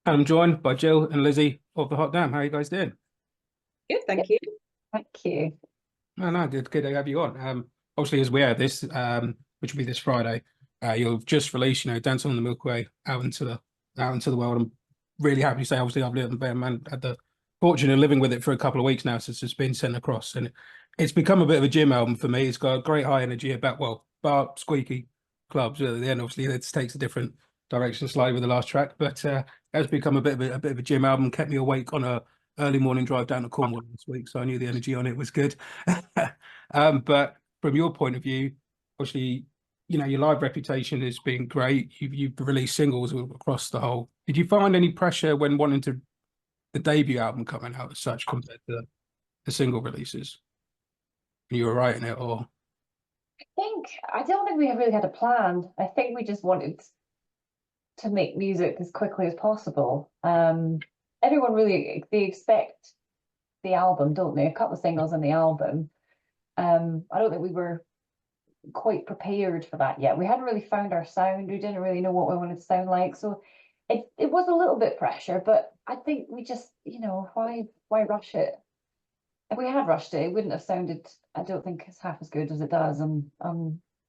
I'm joined by Jill and Lizzie of the Hot Damn. How are you guys doing? Good, thank you. Thank you. No, good to have you on. Obviously, as we air this, which will be this Friday, you'll just release, Dancing on the Milkway out into the world. I'm really happy to say, obviously, I've lived there, man. Had the fortune of living with it for a couple of weeks now since it's been sent across, and it's become a bit of a gym album for me. It's got a great high energy about bar squeaky clubs. At the end, obviously, it takes a different direction slightly with the last track, but has become a bit of a gym album. Kept me awake on a early morning drive down to Cornwall this week, so I knew the energy on it was good. But from your point of view, obviously, your live reputation has been great. You've released singles across the whole. Did you find any pressure when wanting to the debut album coming out as such compared to the single releases? You were writing it, or I don't think we really had a plan. I think we just wanted to make music as quickly as possible. Everyone really, they expect the album, don't they? A couple of singles on the album. I don't think we were quite prepared for that yet. We hadn't really found our sound. We didn't really know what we wanted to sound like. So it was a little bit pressure, but I think we just, why rush it? If we had rushed it, it wouldn't have sounded, I don't think, it's half as good as it does. And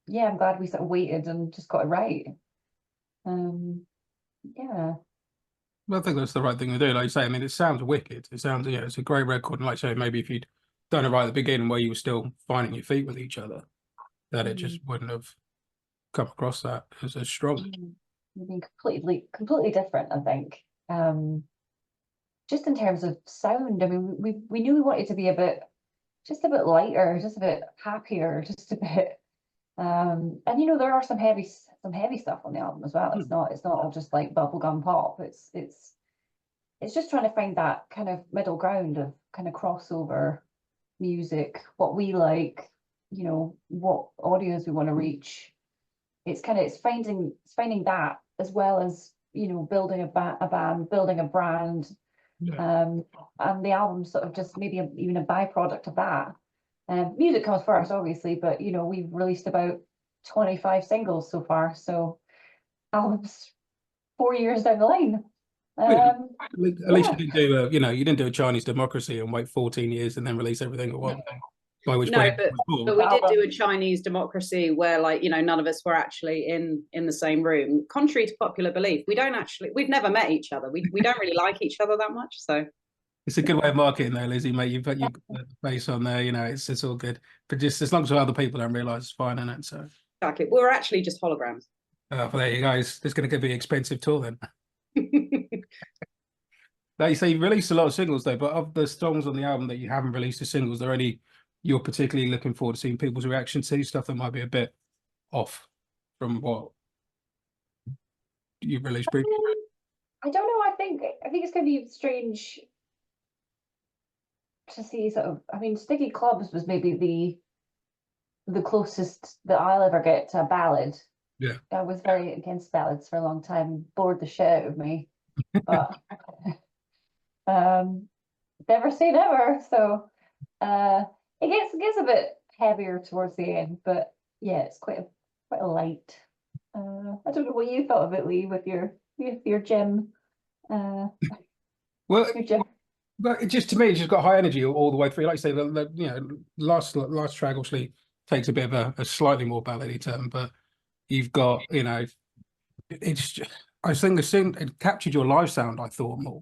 yeah, I'm glad we sort of waited and just got it right. Yeah. well, I think that's the right thing to do. Like you say, I mean, it sounds wicked. It sounds, it's a great record. And like I say, maybe if you'd done it right at the beginning, where you were still finding your feet with each other, that it just wouldn't have come across that as strong. We've been completely different, I think. Just in terms of sound, I mean, we knew we wanted to be just a bit lighter, just a bit happier, just a bit. And there are some heavy stuff on the album as well. It's not all just like bubblegum pop. It's just trying to find that kind of middle ground of kind of crossover music, what we like, what audience we want to reach. It's finding that, as well as building a band, building a brand. Yeah. And the album's sort of just maybe even a byproduct of that. Music comes first, obviously, but we've released about 25 singles so far, so albums 4 years down the line. At least Yeah. you didn't do you didn't do a Chinese democracy and wait 14 years and then release everything at once. By which No, point but it was but born. we did do a Chinese democracy where, none of us were actually in the same room. Contrary to popular belief, we've never met each other. We don't really like each other that much. So It's a good way of marketing though, Lizzie, mate. You've got the face on there, it's all good. But just as long as other people don't realise, it's fine, isn't it? So exactly, we're actually just holograms. well, there you go. It's going to be an expensive tour then. Like you say, you've released a lot of singles though, but of the songs on the album that you haven't released as singles, are there any you're particularly looking forward to seeing people's reaction to, stuff that might be a bit off from what you've released previously? I don't know. I think it's going to be strange to see sort of. I mean, Sticky Clubs was maybe the closest that I'll ever get to a ballad. Yeah. I was very against ballads for a long time, bored the shit out of me. But never say never. So it gets a bit heavier towards the end, but yeah, it's quite a light. I don't know what you thought of it, Lee, with your gym. Well, Your gym. but it just, to me, it's just got high energy all the way through. Like I say, last track obviously takes a bit of a slightly more ballady turn, but you've got, it's just, I think it captured your live sound, I thought, more,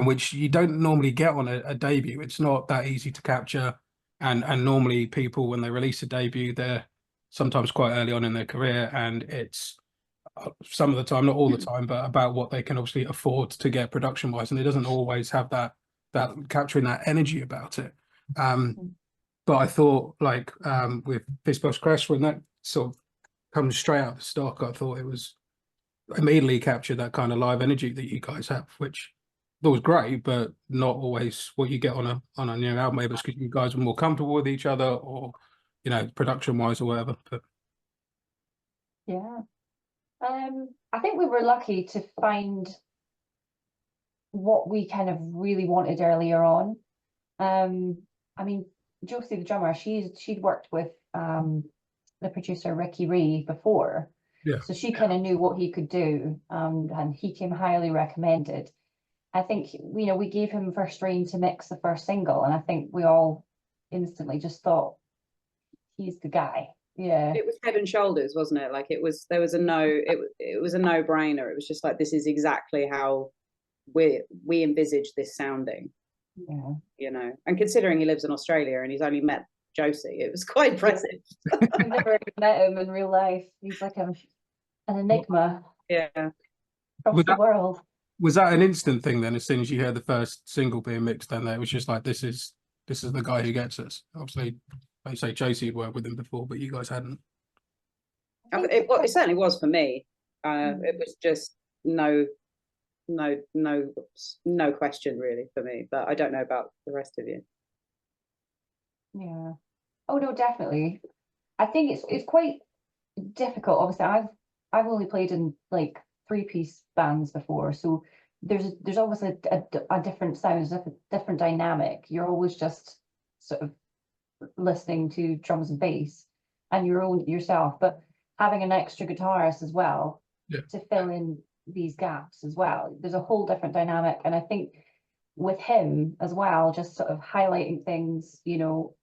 which you don't normally get on a debut. It's not that easy to capture, and normally people, when they release a debut, they're sometimes quite early on in their career, and it's some of the time, not all the time, but about what they can obviously afford to get production wise, and it doesn't always have that capturing that energy about it. But I thought, with Fistbox Crash, when that sort of comes straight out of the stock, I thought it was immediately captured that kind of live energy that you guys have, which I thought was great, but not always what you get on a new album. Maybe it's because you guys are more comfortable with each other, or production wise or whatever. But Yeah. I think we were lucky to find what we kind of really wanted earlier on. I mean, Josie the drummer, she'd worked with the producer Ricky Ree before, Yeah. So she kind of knew what he could do, and he came highly recommended. I think, you know, we gave him first rein to mix the first single, and I think we all instantly just thought, he's the guy. Yeah. It was head and shoulders, wasn't it? Like there was a it was a no-brainer. It was just like, this is exactly how we envisaged this sounding. Yeah. You know, and considering he lives in Australia and he's only met Josie, it was quite impressive. I've never met him in real life. He's like an enigma Yeah. across the world. Was that an instant thing then? As soon as you heard the first single being mixed, then it was just like, this is the guy who gets us. Obviously, like you say, Josie had worked with him before, but you guys hadn't. It certainly was for me. It was just no question really for me, but I don't know about the rest of you. Yeah. Oh no, definitely. I think it's quite difficult. Obviously, I've only played in like 3-piece bands before, so there's obviously a different sound, a different dynamic. You're always just sort of listening to drums and bass and your own yourself, but having an extra guitarist as well to fill in these gaps as well. There's a whole different dynamic, and I think with him as well, just sort of highlighting things, you know,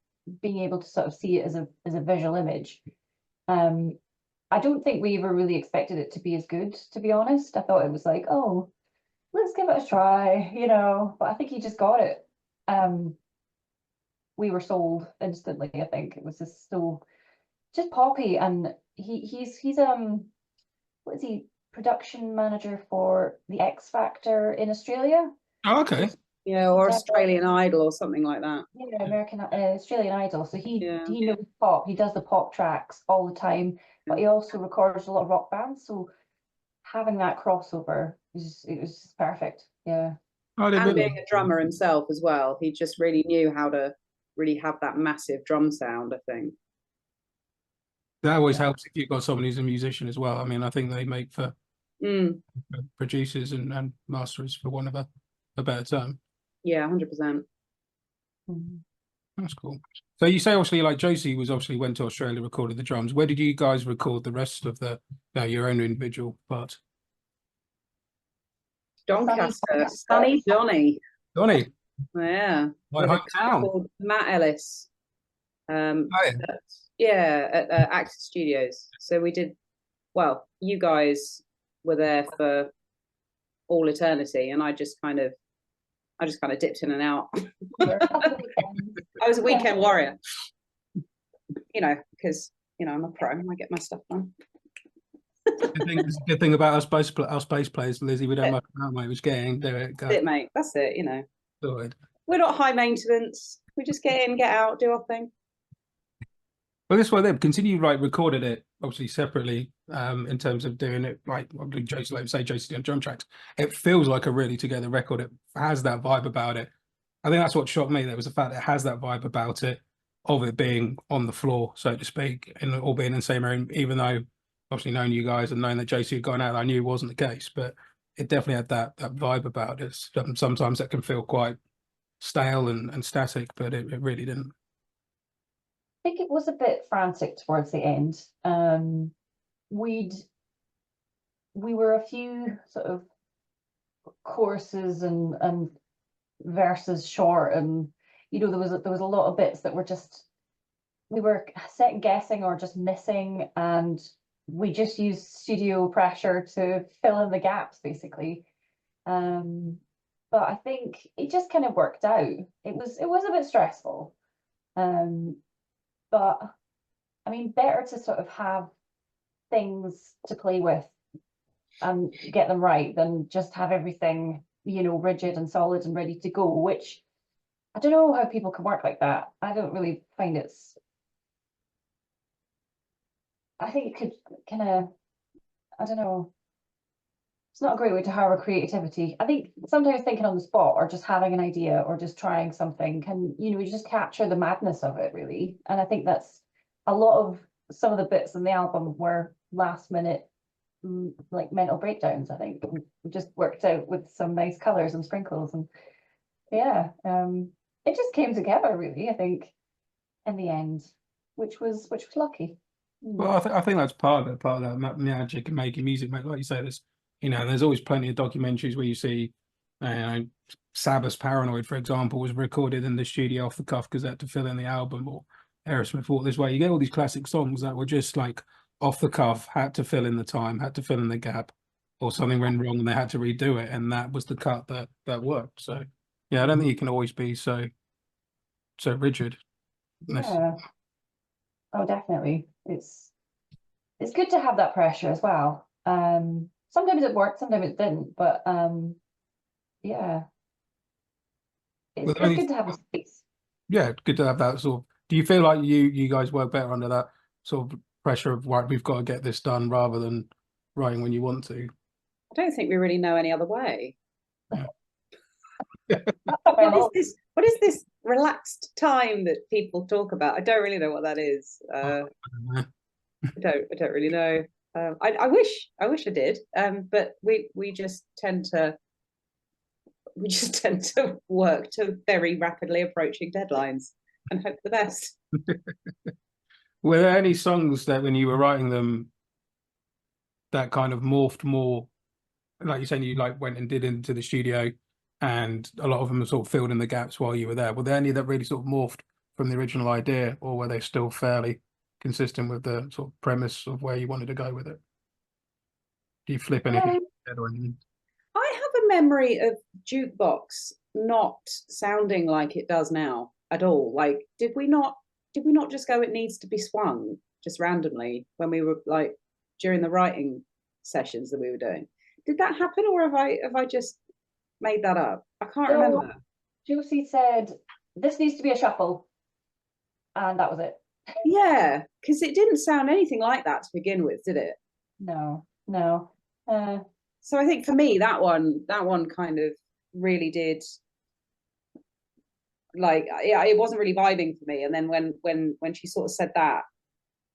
being able to sort of see it as a visual image. I don't think we ever really expected it to be as good, to be honest. I thought it was like, oh, let's give it a try, you know, but I think he just got it. We were sold instantly. I think it was just poppy, and he's what is he, production manager for the X Factor in Australia? Oh, okay. Yeah, or Australian Idol or something like that. Yeah, Australian Idol. So he knows pop. He does the pop tracks all the time, but he also records a lot of rock bands. So having that crossover it was just perfect. Yeah. And being a drummer himself as well, he just really knew how to really have that massive drum sound, I think. That always helps if you've got someone who's a musician as well. I mean, I think they make for producers and masters, for want of a better term. Yeah, 100%. That's cool. So you say obviously, like, Josie went to Australia, recorded the drums. Where did you guys record the rest of your own individual parts? Doncaster, sunny Johnny. Johnny. Yeah. My hometown. Matt Ellis. At Actor Studios. So we did, well, you guys were there for all eternity, and I just kind of dipped in and out. I was a weekend warrior, you know, because, you know, I'm a pro and I get my stuff done. The good thing about us bass players, Lizzie, we don't much about, mate. We just get in, do it, go. That's it, mate. That's it, you know. Good. We're not high maintenance. We just get in, get out, do our thing. Well, this way, they continue, like, recorded it obviously separately, in terms of doing it, like Josie, like say Josie on drum tracks. It feels like a really together record. It has that vibe about it. I think that's what shocked me. There was the fact that it has that vibe about it, of it being on the floor, so to speak, and all being in the same room. Even though, obviously, knowing you guys and knowing that Josie had gone out, I knew wasn't the case, but it definitely had that vibe about it. Sometimes that can feel quite stale and static, but it really didn't. I think it was a bit frantic towards the end. We were a few sort of choruses and verses short, and you know, there was a lot of bits that were just, we were second guessing or just missing, and we just used studio pressure to fill in the gaps basically. But I think it just kind of worked out. It was a bit stressful. But I mean, better to sort of have things to play with and get them right than just have everything, you know, rigid and solid and ready to go, which I don't know how people can work like that. I don't really find I think it could kind of, I don't know, it's not a great way to harbour creativity. I think sometimes thinking on the spot or just having an idea or just trying something can, you know, you just capture the madness of it, really. And I think that's a lot of some of the bits in the album were last minute, like mental breakdowns. I think we just worked out with some nice colours and sprinkles, and yeah, it just came together really, I think, in the end, which was lucky. Well, I think that's part of it, part of that magic and making music. Like you say, there's always plenty of documentaries where you see, uh, Sabbath's Paranoid, for example, was recorded in the studio off the cuff because they had to fill in the album, or Aerosmith Walk This Way. You get all these classic songs that were just like off the cuff, had to fill in the time, had to fill in the gap, or something went wrong and they had to redo it, and that was the cut that worked. So, yeah, I don't think you can always be so rigid. Yeah. Oh, definitely. It's good to have that pressure as well. Sometimes it worked, sometimes it didn't, but yeah, it's good to have a space. Yeah, good to have that sort of. Do you feel like you guys work better under that sort of pressure of, right, we've got to get this done, rather than writing when you want to? I don't think we really know any other way. Yeah. What is this relaxed time that people talk about? I don't really know what that is. I don't really know. I wish I did. But we just tend to work to very rapidly approaching deadlines and hope for the best. Were there any songs that, when you were writing them, that kind of morphed more, like you're saying, you like went and did into the studio, and a lot of them sort of filled in the gaps while you were there? Were there any that really sort of morphed from the original idea, or were they still fairly consistent with the sort of premise of where you wanted to go with it? Do you flip anything or anything? I have a memory of Jukebox not sounding like it does now at all. Like, did we not just go, it needs to be swung, just randomly, when we were like during the writing sessions that we were doing? Did that happen, or have I just made that up? I can't remember. Josie said, this needs to be a shuffle, and that was it. Yeah, because it didn't sound anything like that to begin with, did it? No. So I think for me, that one kind of really did, like, yeah, it wasn't really vibing for me. And then when she sort of said that,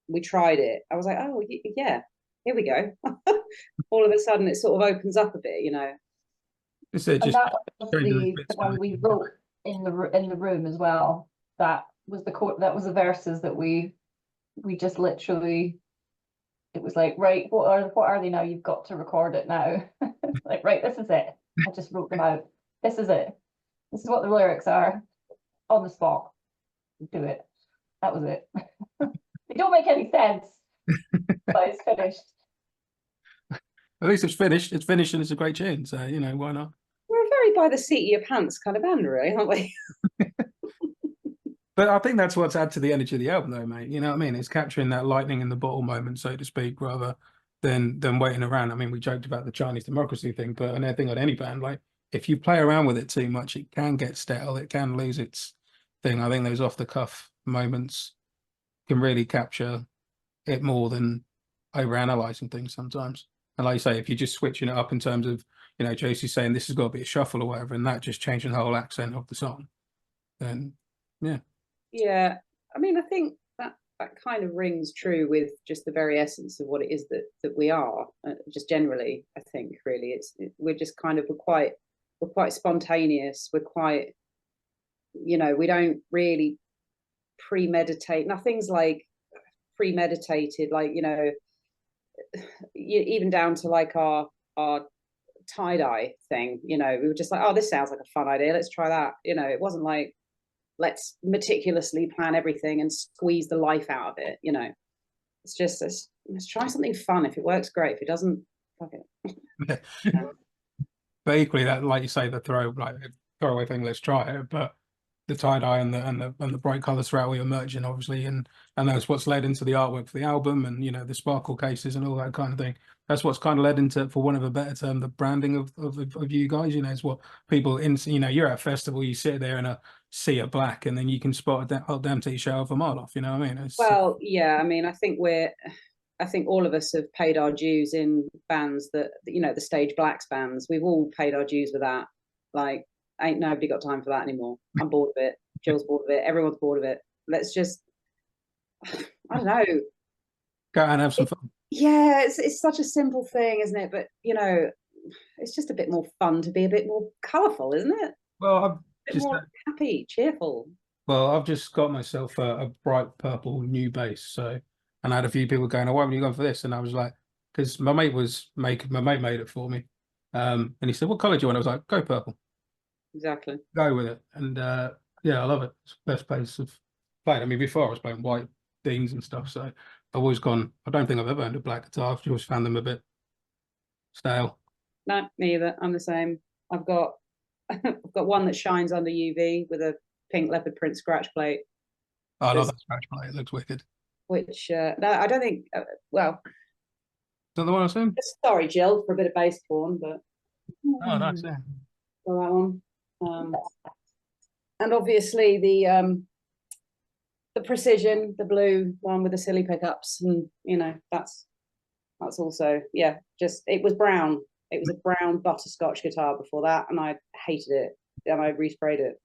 we tried it, I was like, oh yeah, here we go. All of a sudden it sort of opens up a bit, Is it And just that was the one we wrote in the room as well. That was the verses that we just literally, it was like, right, what are they now? You've got to record it now. Like, right, this is it. I just wrote them out. This is it. This is what the lyrics are. On the spot. Do it. That was it. They don't make any sense, but it's finished. At least it's finished. It's finished, and it's a great tune. So, why not? We're a very by the seat of your pants kind of band, really, aren't we? But I think that's what's added to the energy of the album, though, mate. You know what I mean? It's capturing that lightning in the bottle moment, so to speak, rather than waiting around. I mean, we joked about the Chinese democracy thing, but I think on any band, like, if you play around with it too much, it can get stale. It can lose its thing. I think those off the cuff moments can really capture it more than overanalyzing things sometimes. And like you say, if you're just switching it up in terms of, Josie's saying this has got to be a shuffle or whatever, and that just changing the whole accent of the song, then yeah. Yeah, I mean, I think that kind of rings true with just the very essence of what it is that we are. Just generally, I think really, we're just kind of we're quite spontaneous. We're quite, we don't really premeditate. Nothing's like premeditated. Like, even down to like our tie-dye thing. We were just like, oh, this sounds like a fun idea. Let's try that. It wasn't like, let's meticulously plan everything and squeeze the life out of it. It's just, let's try something fun. If it works, great. If it doesn't, fuck it. But equally, that, like you say, the throwaway thing, let's try it. But the tie-dye and the bright colours throughout all your merchant, obviously, and that's what's led into the artwork for the album, and the sparkle cases and all that kind of thing. That's what's kind of led into, for want of a better term, the branding of you guys. It's what people you're at a festival, you sit there in a Cilla Black, and then you can spot a hot damn t-shirt off a mile off. You know what I mean? Well, yeah. I mean, I think all of us have paid our dues in bands that, the Stage Blacks bands. We've all paid our dues with that. Like, ain't nobody got time for that anymore. I'm bored of it. Jill's bored of it. Everyone's bored of it. Let's just, I don't know, go out and have some fun. Yeah, it's such a simple thing, isn't it? But it's just a bit more fun to be a bit more colourful, isn't it? Well, more happy, cheerful. Well, I've just got myself a bright purple new bass, so And I had a few people going, "Oh, why were you going for this?" And I was like, "Because my mate made it for me." And he said, "What colour do you want?" I was like, "Go purple." Exactly. Go with it. And yeah, I love it. It's the best place of playing. I mean, before I was playing white Deans and stuff, so I've always gone. I don't think I've ever owned a black guitar. I've always found them a bit stale. No, me either. I'm the same. I've got I've got one that shines under UV with a pink leopard print scratch plate. Oh, I love that scratch plate. It looks wicked. Which no, I don't think. Well, Is that the one I was saying? sorry, Gill, for a bit of bass porn, but Oh, nice. Yeah. for that one. And obviously the precision, the blue one with the silly pickups, and you know that's also just it was brown. It was a brown butterscotch guitar before that, and I hated it, and I resprayed it.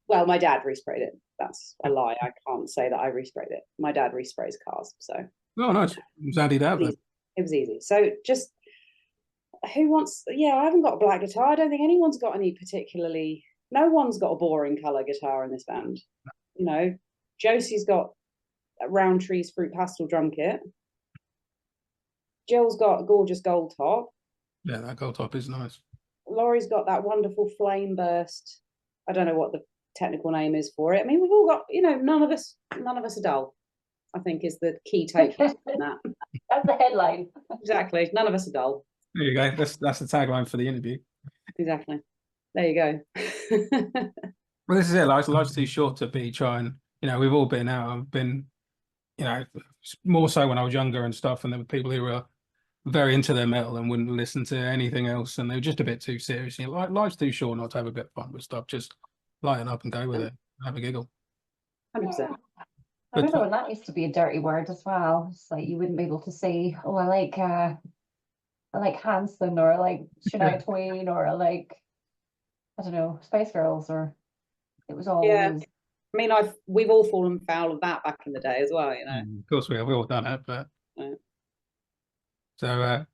Well, my dad resprayed it. That's a lie. I can't say that I resprayed it. My dad resprays cars, so. Oh, nice. It was handy to have then. It was easy. So just who wants? Yeah, I haven't got a black guitar. I don't think anyone's got any particularly. No one's got a boring color guitar in this band. You know, Josie's got a Roundtree's Fruit Pastel drum kit. Jill's got a gorgeous gold top. Yeah, that gold top is nice. Laurie's got that wonderful flame burst. I don't know what the technical name is for it. I mean, we've all got, you know, none of us are dull, I think is the key take from that. That's the headline. Exactly. None of us are dull. There you go. That's the tagline for the interview. Exactly. There you go. Well, this is it. Life's too short to be trying. You know, we've all been out. I've been, you know, more so when I was younger and stuff. And there were people who were very into their metal and wouldn't listen to anything else. And they were just a bit too serious. You know, life's too short not to have a bit of fun with stuff. Just lighten up and go with it. Have a giggle. 100%. I remember when that used to be a dirty word as well. It's like you wouldn't be able to say, "Oh, I like Hanson," or "I like Shania Twain," or "I like, I don't know, Spice Girls," or it was all. Yeah. I mean, we've all fallen foul of that back in the day as well, you know. Of course, we have. We've all done it, but yeah. So,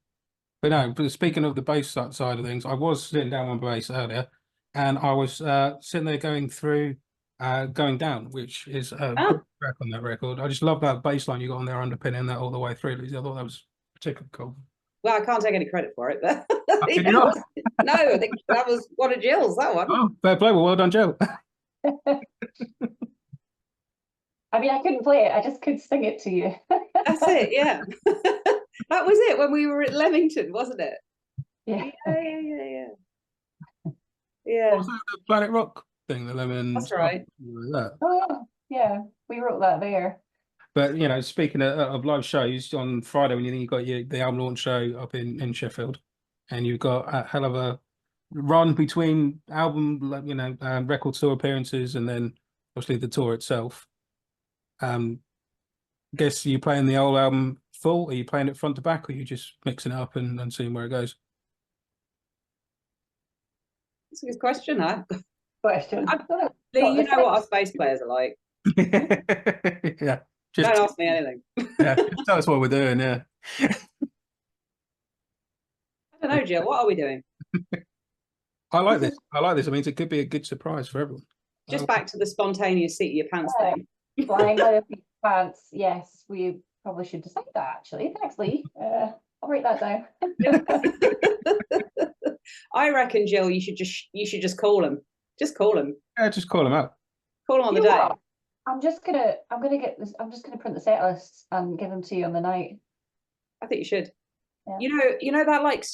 but no. But speaking of the bass side of things, I was sitting down on bass earlier, and I was sitting there going through "Going Down," which is a good track on that record. I just love that bass line you got on there underpinning that all the way through. I thought that was particularly cool. Well, I can't take any credit for it, but No, I think that was one of Jill's. That one. Oh, fair play. Well done, Jill. I mean, I couldn't play it. I just could sing it to you. That's it. Yeah, that was it when we were at Leamington, wasn't it? Yeah. Yeah. What was that, the Planet Rock thing, the Lemon? That's right. Like that. Oh, yeah. We wrote that there. But you know, speaking of live shows, on Friday when you got the album launch show up in Sheffield, and you've got a hell of a run between album, record tour appearances, and then obviously the tour itself. Guess you playing the whole album full? Are you playing it front to back, or are you just mixing it up and seeing where it goes? That's a good question. Question. Lee, you know what us bass players are like. Yeah. Don't ask me anything. Yeah, tell us what we're doing. Yeah. I don't know, Jill. What are we doing? I like this. I mean, it could be a good surprise for everyone. Just back to the spontaneous seat of your pants thing. Flying by the pants. Yes, we probably should decide that actually. Thanks, Lee. I'll write that down. I reckon, Jill, you should just call him. Just call him. Yeah, just call them out. Call him on the day. What? I'm just gonna print the set lists and give them to you on the night. I think you should. Yeah. You know that like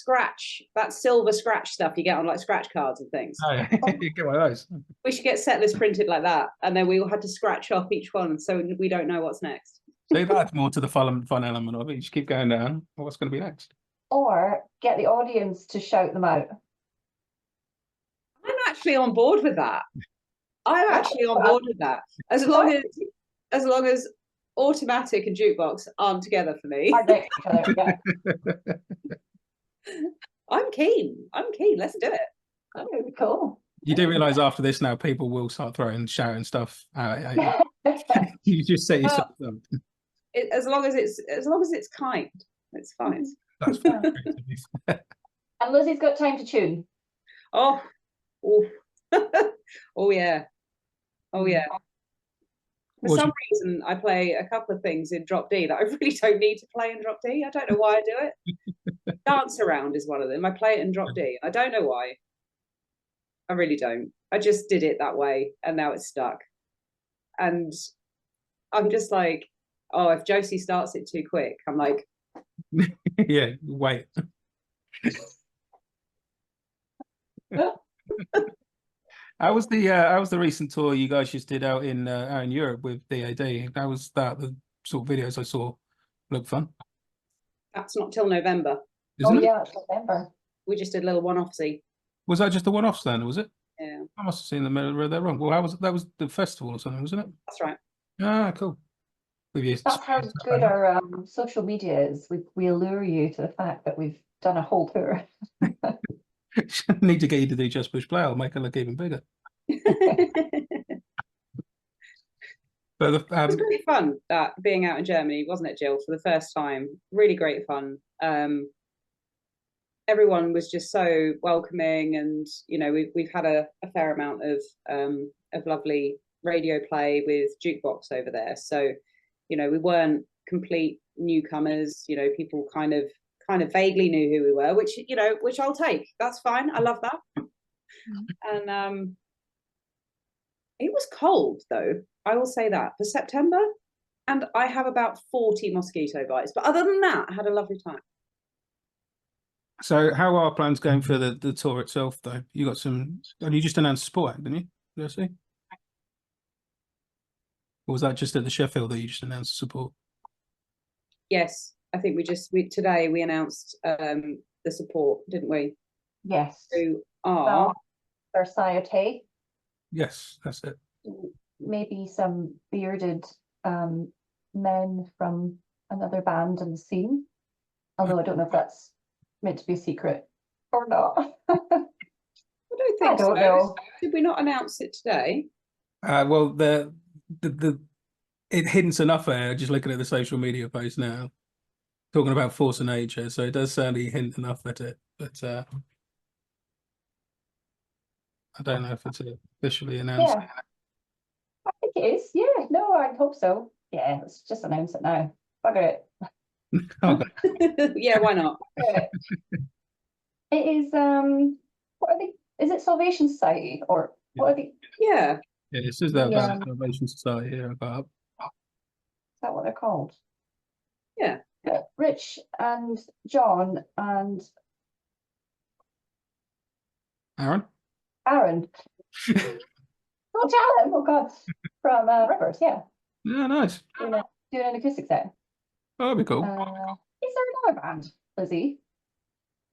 that silver scratch stuff you get on like scratch cards and things. Oh, yeah. You get one of those. We should get set lists printed like that, and then we all had to scratch off each one, so we don't know what's next. See, that's more to the fun element of it. You just keep going down. What's going to be next? Or get the audience to shout them out. I'm actually on board with that. I'm actually on board with that. As long as automatic and jukebox aren't together for me. I'm keen. Let's do it. Oh, cool. You do realise after this now, people will start shouting stuff out. You just set yourself up. As long as it's kind, it's fine. That's fine. And Lizzie's got time to tune. Oh, oh yeah. For What's some reason, I play a couple of things in drop D that I really don't need to play in drop D. I don't know why I do it. Dance Around is one of them. I play it in drop D. I don't know why. I really don't. I just did it that way, and now it's stuck. And I'm just like, oh, if Josie starts it too quick, I'm like, yeah, wait. How was the recent tour you guys just did out in Europe with DAD? How was that? The sort of videos I saw looked fun. that's not till November. Isn't it? Yeah, it's November. We just did a little one-offsy. Was that just a one-off then, was it? Yeah, I must have seen them read that wrong. Well, how was that was the festival or something, wasn't it? that's right. Ah, cool. With you. That's how good our social media is. We allure you to the fact that we've done a whole tour. Need to get you to do Just Push Play. I'll make it look even bigger. But It was really fun that being out in Germany, wasn't it, Gill? For the first time, really great fun. Everyone was just so welcoming, and you know we've had a fair amount of lovely radio play with jukebox over there. So you know we weren't complete newcomers. You know people kind of vaguely knew who we were, which you know which I'll take. That's fine. I love that. And it was cold though. I will say that for September, and I have about 40 mosquito bites. But other than that, I had a lovely time. so how are plans going for the tour itself though? You got some, and you just announced Sport Act, didn't you? Did I see? Or was that just at the Sheffield that you just announced support? Yes, I think today we announced the support, didn't we? Yes. Who are Versailles, Yes, that's it. maybe some bearded men from another band in the scene. Although I don't know if that's meant to be a secret or not. I don't think I don't so. know. Did we not announce it today? Well, it hints enough there. Just looking at the social media post now, talking about Force of Nature, so it does certainly hint enough at it. But I don't know if it's officially announced. Yeah, I think it is. Yeah, no, I hope so. Yeah, let's just announce it now. Bugger it. Okay. Yeah, why not? Yeah. It is what are they? Is it Salvation Society or what are they? Yeah. Yeah, it says that Yeah. about Salvation Society here. About Is that what they're called? Yeah. Rich and John and Aaron. Aaron. Don't tell him. Oh God, from Rivers. Yeah, Yeah, nice. doing an acoustic set. Oh, that'd be cool. Is there another band, Lizzie?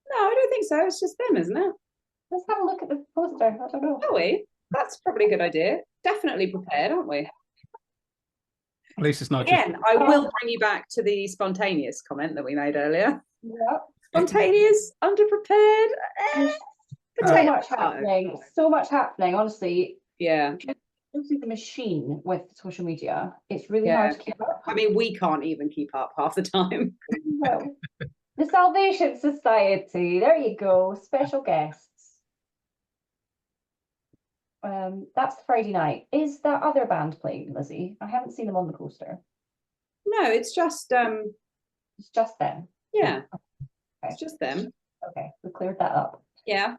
No, I don't think so. It's just them, isn't it? Let's have a look at the poster. I don't know. Are we? That's probably a good idea. Definitely prepared, aren't we? At least it's not Again, I will bring you back to the spontaneous comment that we made earlier. Yeah. Spontaneous, underprepared. So much happening. So much happening. Honestly, Yeah. the machine with social media. It's really Yeah. hard to keep up. I mean, we can't even keep up half the time. Well, the Salvation Society. There you go. Special guests. That's Friday night. Is that other band playing, Lizzie? I haven't seen them on the poster. No, it's just It's just them. yeah. Okay. It's just them. Okay, we cleared that up. Yeah.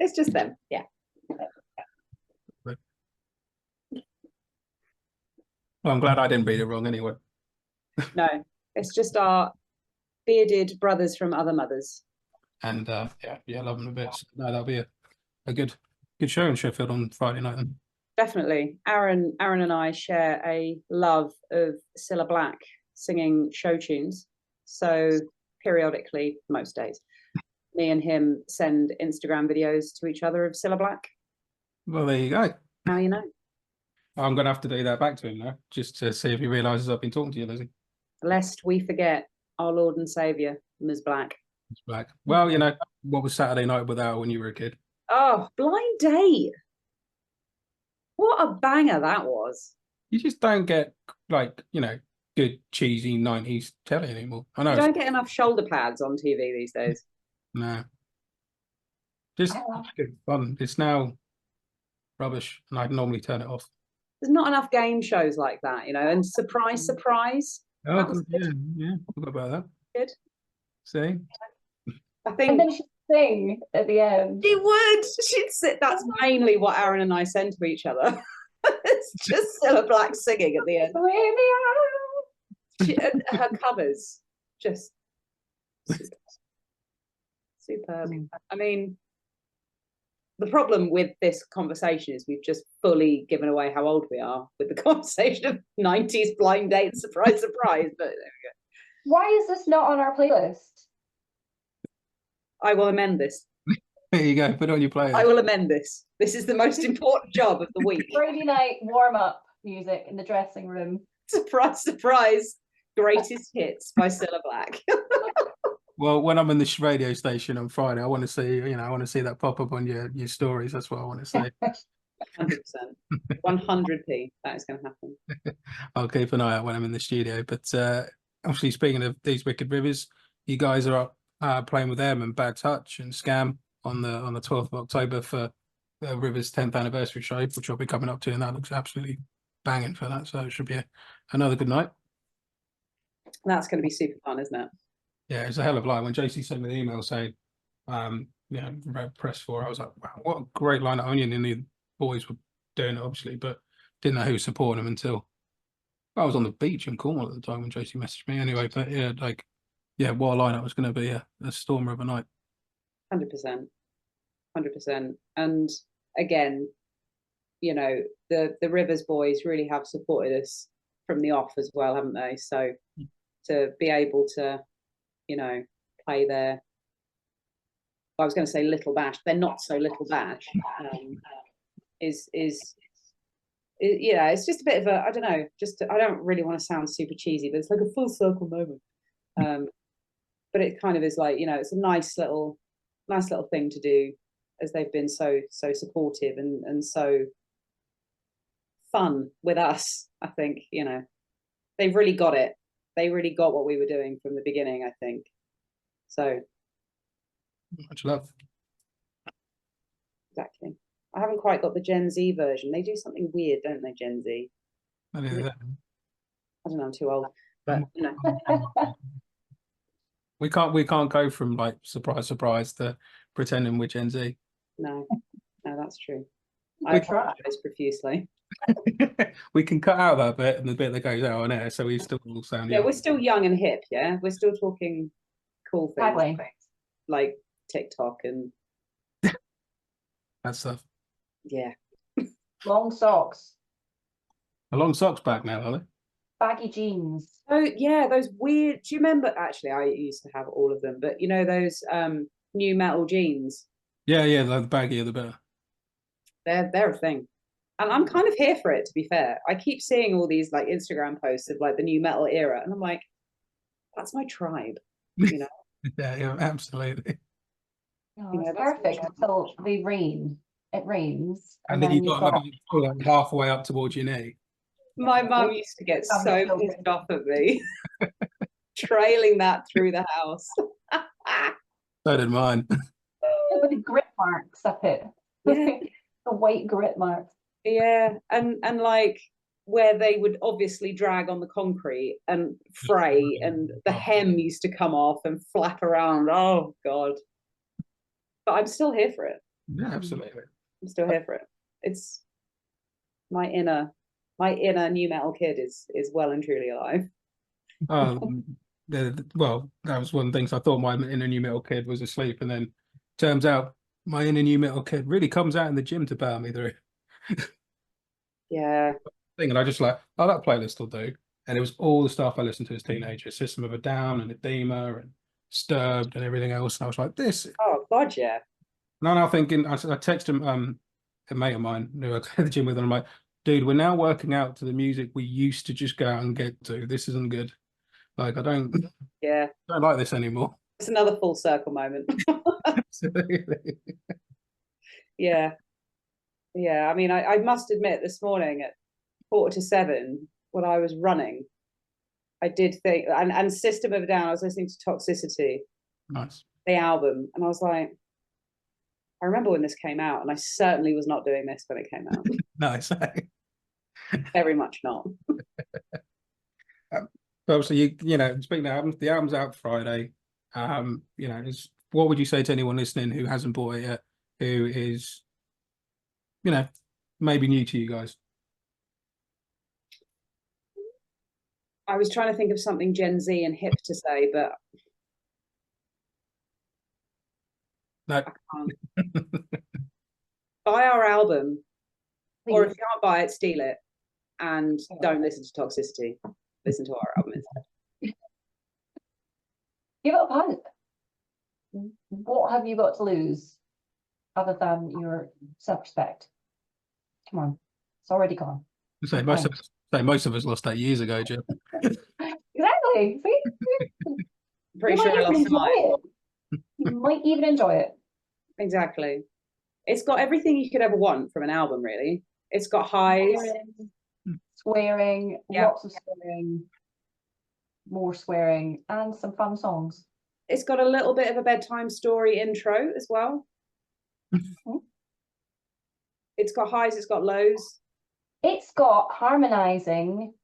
It's just them. Yeah. Well, I'm glad I didn't read it wrong anyway. No, it's just our bearded brothers from other mothers. And yeah, love them a bit. No, that'll be a good show in Sheffield on Friday night then. Definitely. Aaron and I share a love of Cilla Black singing show tunes. So periodically, most days, me and him send Instagram videos to each other of Cilla Black. Well, there you go. Now you know. I'm going to have to do that back to him now, just to see if he realises I've been talking to you, Lizzie. Lest we forget our Lord and Saviour, Ms. Black. It's Black. Well, you know, what was Saturday night without when you were a kid? Oh, Blind Date. What a banger that was. You just don't get, like, you know, good, cheesy 90s telly anymore. I know. You don't get enough shoulder pads on TV these days. No. Just good fun. It's now, rubbish, and I'd normally turn it off. There's not enough game shows like that, you know, and surprise, surprise. Oh, That was good. Yeah, forgot about that. good. See, I And think then she'd sing at the end. she would. She'd sit. That's mainly what Aaron and I send to each other. It's just Cilla Black singing at the end. Her covers just superb. I mean, the problem with this conversation is we've just fully given away how old we are with the conversation of 90s blind date, surprise, surprise. But there we go. Why is this not on our playlist? I will amend this. there you go. Put it on your playlist. I will amend this. This is the most important job of the week. Friday night warm-up music in the dressing room. Surprise, surprise. Greatest hits by Cilla Black. Well, when I'm in the radio station on Friday, I want to see, I want to see that pop up on your stories. That's what I want to see. 100%. 100p. That is going to happen. I'll keep an eye out when I'm in the studio. But actually, speaking of these Wicked Rivers, you guys are up playing with them and Bad Touch and Scam on the 12th of October for Rivers' 10th anniversary show, which I'll be coming up to, and that looks absolutely banging for that. So it should be another good night. That's going to be super fun, isn't it? Yeah, it's a hell of a line. When JC sent me the email saying, press 4, I was like, wow, what a great lineup. I only knew the boys were doing it, obviously, but didn't know who was supporting them until I was on the beach in Cornwall at the time when JC messaged me anyway. But what a lineup was going to be a stormer of a night. 100%. 100%. And again, the Rivers boys really have supported us from the off as well, haven't they? So to be able to, play their, I was going to say Little Bash, they're not so Little Bash, it's just a bit of a, I don't know, I don't really want to sound super cheesy, but it's like a full circle moment. But it kind of is like, it's a nice little thing to do, as they've been so supportive and so fun with us. I think, they've really got it. They really got what we were doing from the beginning, I think. So much love. Exactly. I haven't quite got the Gen Z version. They do something weird, don't they, Gen Z? I don't know, I'm too old. But we can't go from like surprise to pretending we're Gen Z. No, that's true. I try profusely. We can cut out that bit and the bit that goes out on air, so we still all sound we're still young and hip. We're still talking cool things like TikTok and that stuff. Long socks. The long socks back now, are they? Baggy jeans. Oh yeah, those weird. Do you remember? Actually, I used to have all of them, but those new metal jeans. Yeah, the baggier the better. They're a thing. And I'm kind of here for it, to be fair. I keep seeing all these like Instagram posts of like the new metal era, and I'm like, that's my tribe, Yeah, absolutely. Oh, it's perfect until they rain. It rains, and then you've got like halfway up towards your knee. My mum used to get so pissed off at me, trailing that through the house. So did mine. With the grit marks up it. Yeah. The white grit marks. Yeah, and like where they would obviously drag on the concrete and fray, and the hem used to come off and flap around. Oh God! But I'm still here for it. Yeah, absolutely. I'm still here for it. It's my inner new metal kid is well and truly alive. Well, that was one of the things I thought my inner new metal kid was asleep, and then turns out my inner new metal kid really comes out in the gym to power me through. Yeah. And I just like, that playlist will do. And it was all the stuff I listened to as teenager, System of a Down and Edema and Disturbed and everything else. And I was like, this. Oh God, yeah. And I'm now thinking, I texted him, a mate of mine who I go to the gym with, and I'm like, dude, we're now working out to the music we used to just go out and get to. This isn't good. Like, I don't like this anymore. It's another full circle moment. Absolutely. Yeah. I mean, I must admit, this morning at 6:45, when I was running, I did think, and System of a Down, I was listening to Toxicity, Nice. the album, and I was like, I remember when this came out, and I certainly was not doing this when it came out. Nice. Very much not. So you know, speaking of albums, the album's out Friday. You know, what would you say to anyone listening who hasn't bought it yet, who is, you know, maybe new to you guys? I was trying to think of something Gen Z and hip to say, but No. I can't. Buy our album, or if you can't buy it, steal it, and don't listen to Toxicity. Listen to our album instead. Give it a punt. What have you got to lose other than your self-respect? Come on, it's already gone. Say most of us lost that years ago, Jill. Exactly. See? Pretty sure I lost mine. You might even enjoy it. Exactly. It's got everything you could ever want from an album, really. It's got highs. Swearing, lots of swearing, more swearing, and some fun songs. It's got a little bit of a bedtime story intro as well. It's got highs, it's got lows. It's got harmonizing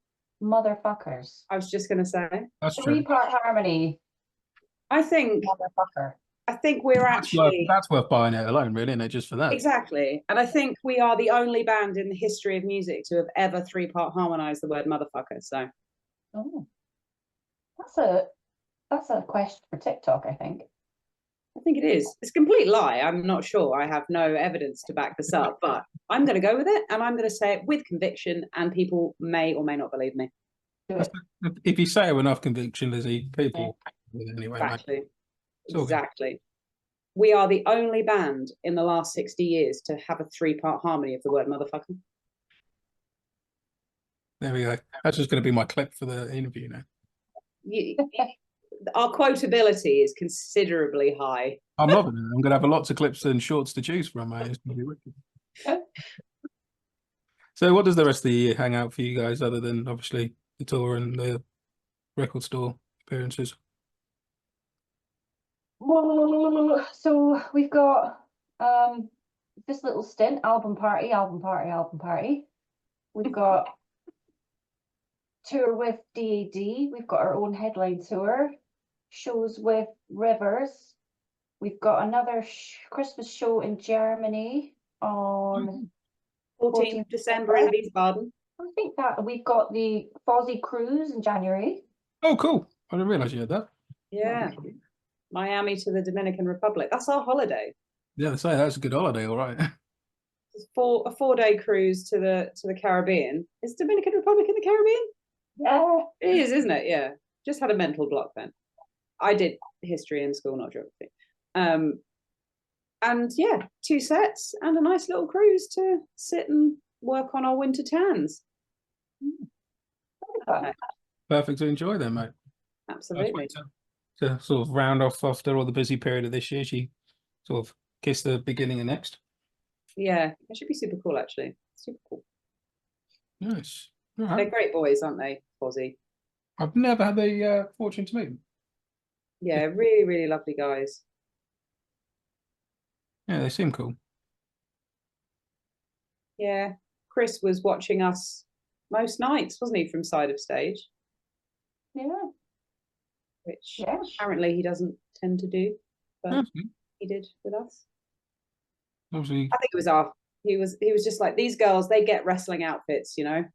motherfuckers. I was just going to say. That's true. 3-part harmony. I think we're actually... That's worth buying it alone, really, isn't it? Just for that. Exactly. And I think we are the only band in the history of music to have ever 3-part harmonized the word motherfucker. So, that's a question for TikTok, I think. I think it is. It's a complete lie. I'm not sure. I have no evidence to back this up, but I'm going to go with it, and I'm going to say it with conviction, and people may or may not believe me. If you say it with enough conviction, Lizzie, people anyway. Exactly. Exactly. We are the only band in the last 60 years to have a 3-part harmony of the word motherfucker. There we go. That's just going to be my clip for the interview now. Our quotability is considerably high. I'm loving it. I'm going to have lots of clips and shorts to choose from. It's going to be wicked. So what does the rest of the year hang out for you guys, other than obviously the tour and the record store appearances? So we've got this little stint, album party. We've got tour with DAD. We've got our own headline tour, shows with Rivers. We've got another Christmas show in Germany on 14th of December in Wiesbaden. I think that we've got the Fozzy cruise in January. Oh, cool. I didn't realise you had that. Yeah. Miami to the Dominican Republic. That's our holiday. Yeah, they say that's a good holiday, all right. It's a 4-day cruise to the Caribbean. Is Dominican Republic in the Caribbean? Yeah. It is, isn't it? Yeah. Just had a mental block then. I did history in school, not geography. And yeah, 2 sets and a nice little cruise to sit and work on our winter tans. Perfect to enjoy then, mate. Absolutely. To sort of round off after all the busy period of this year, she sort of kiss the beginning of next. Yeah, it should be super cool, actually. Super cool. Nice. Right. They're great boys, aren't they, Fozzy? I've never had the fortune to meet them. Yeah, really, really lovely guys. Yeah, they seem cool. Yeah, Chris was watching us most nights, wasn't he, from side of stage? Yeah. Which apparently he doesn't tend to do, but he did with us. Obviously. I think it was he was just like, these girls, they get wrestling outfits, you know.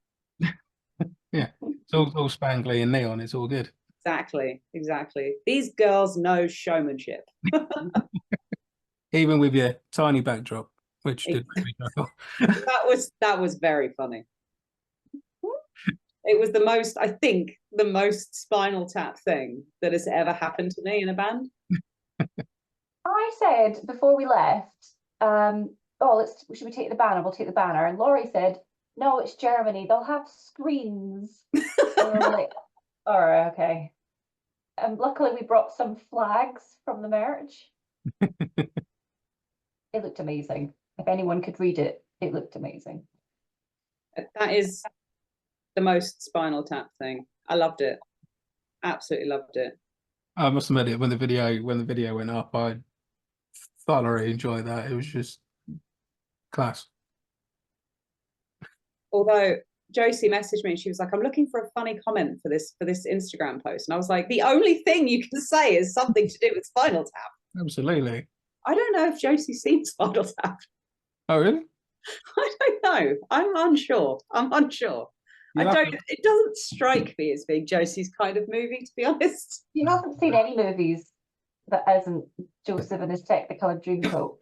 Yeah, it's all spangly and neon. It's all good. Exactly. These girls know showmanship. Even with your tiny backdrop, which did make me chuckle. that was very funny. It was the most Spinal Tap thing that has ever happened to me in a band. I said before we left, should we take the banner? We'll take the banner. And Laurie said, no, it's Germany. They'll have screens. And we're like, all right, okay. And luckily we brought some flags from the merch. It looked amazing. If anyone could read it, it looked amazing. That is the most Spinal Tap thing. I loved it. Absolutely loved it. I must admit it, when the video went up, I thoroughly enjoyed that. It was just class. Although Josie messaged me and she was like, I'm looking for a funny comment for this Instagram post. And I was like, the only thing you can say is something to do with Spinal Tap. Absolutely. I don't know if Josie's seen Spinal Tap. Oh, really? I don't know. I'm unsure. It doesn't strike me as being Josie's kind of movie, to be honest. You haven't seen any movies that isn't Joseph in his Technicolor Dreamcoat.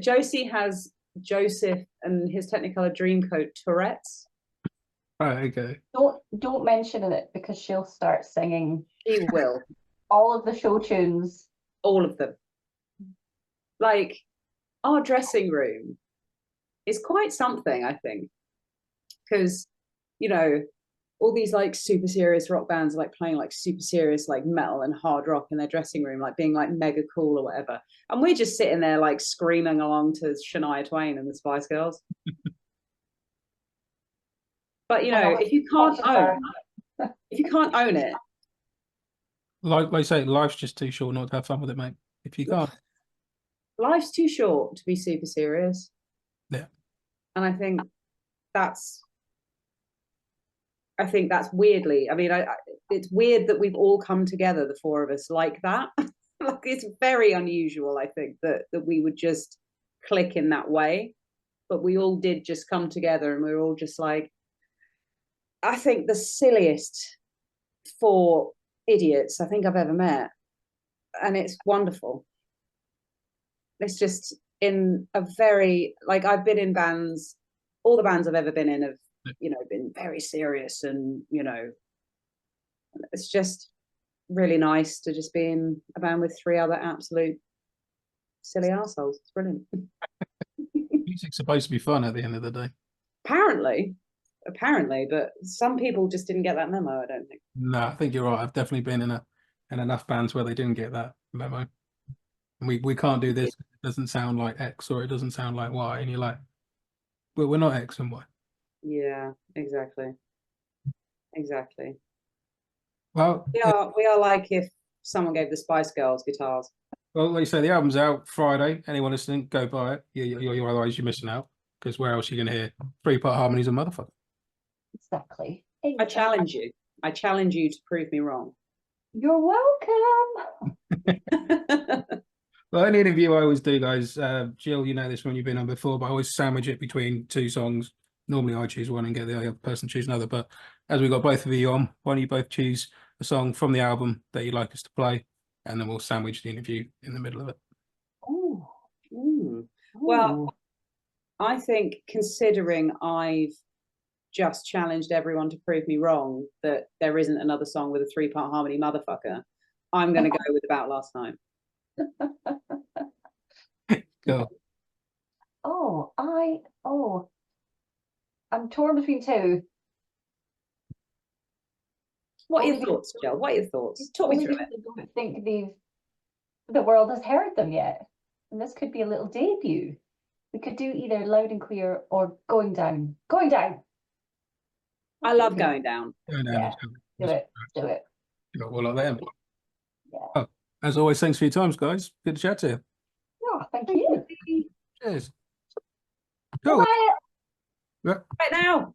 Josie has Joseph and his Technicolor Dreamcoat Tourette's. Right, okay. Don't mention it because she'll start singing. She will. All of the show tunes. All of them. Like, our dressing room is quite something, I think. Because, you know, all these like super serious rock bands are like playing like super serious like metal and hard rock in their dressing room, like being like mega cool or whatever. And we're just sitting there like screaming along to Shania Twain and the Spice Girls. But you know, if you can't own it, Like I say, life's just too short not to have fun with it, mate. If you can't. life's too short to be super serious. Yeah. And I think that's weirdly, I mean, it's weird that we've all come together, the four of us, like that. Like, it's very unusual, I think, that we would just click in that way. But we all did just come together and we were all just like, I think the silliest four idiots I think I've ever met. And it's wonderful. It's just in a very, like, I've been in bands, all the bands I've ever been in have, you know, been very serious, and you know, it's just really nice to just be in a band with three other absolute silly arseholes. It's brilliant. Music's supposed to be fun at the end of the day. Apparently, but some people just didn't get that memo, I don't think. No, I think you're right. I've definitely been in enough bands where they didn't get that memo. And we can't do this. It doesn't sound like X or it doesn't sound like Y. And you're like, well, we're not X and Y. Yeah, exactly. Well, We are like if someone gave the Spice Girls guitars. well, like you say, the album's out Friday. Anyone listening, go buy it. Otherwise you're missing out. Because where else are you going to hear 3-part harmonies and motherfucker? Exactly. I challenge you to prove me wrong. You're welcome. Well, any interview I always do, guys, Jill, you know this when you've been on before, but I always sandwich it between two songs. Normally I choose one and get the other person choose another, but as we got both of you on, why don't you both choose a song from the album that you'd like us to play, and then we'll sandwich the interview in the middle of it. Ooh. Well, I think, considering I've just challenged everyone to prove me wrong that there isn't another song with a 3-part harmony motherfucker, I'm going to go with About Last Night. Go. I'm torn between two. What are your thoughts, Jill? What are your thoughts? Talk me through it. I don't think the world has heard them yet. And this could be a little debut. We could do either Loud and Clear or Going Down. Going Down. I love Going Down. Yeah. Do it. Well, like them. Yeah. Oh, as always, thanks for your times, guys. Good to chat to you. Yeah, thank you. Cheers. Cool. Bye. Yeah. Right now.